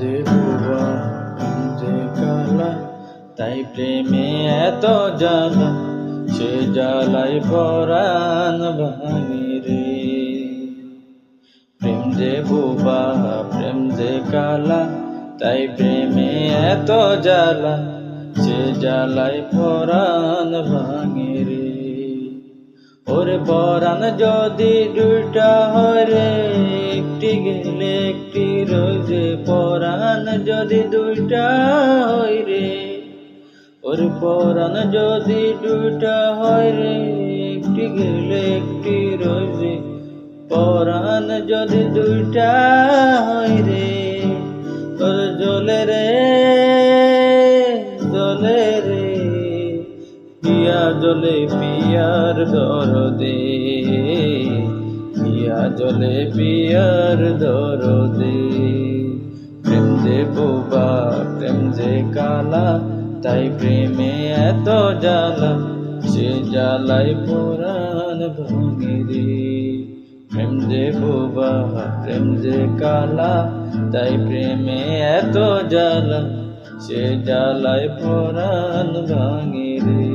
যে বোবা প্রেম যে কালা, তাই প্রেমে এত জ্বালা, সে জ্বালায় পরাণ ভাঙে রে। প্রেম যে বোবা প্রেম যে কালা, তাই প্রেমে এত জ্বালা, সে জ্বালায় পরাণ ভাঙে রে। ওরে পরাণ যদি দুইটা হয় রে, একটি গেলে একটি রোজে। পরাণ যদি দুইটা হয় রে, ওরে পরাণ যদি দুইটা হয় রে, একটি গেলে একটি রোজে। পরাণ যদি দুইটা হয় রে, তোর জ্বলে রে জ্বলে রে, পিয়া জ্বলে পিয়ার দরদে, পিয়া জ্বলে পিয়ার দরদে। প্রেম যে বোবা প্রেম যে কালা, তাই প্রেমে এত জ্বালা, সে জ্বালায় পরাণ ভাঙে রে। প্রেম যে বোবা প্রেম যে কালা, তাই প্রেমে এত জ্বালা, সে জ্বালায় পরাণ ভাঙে রে।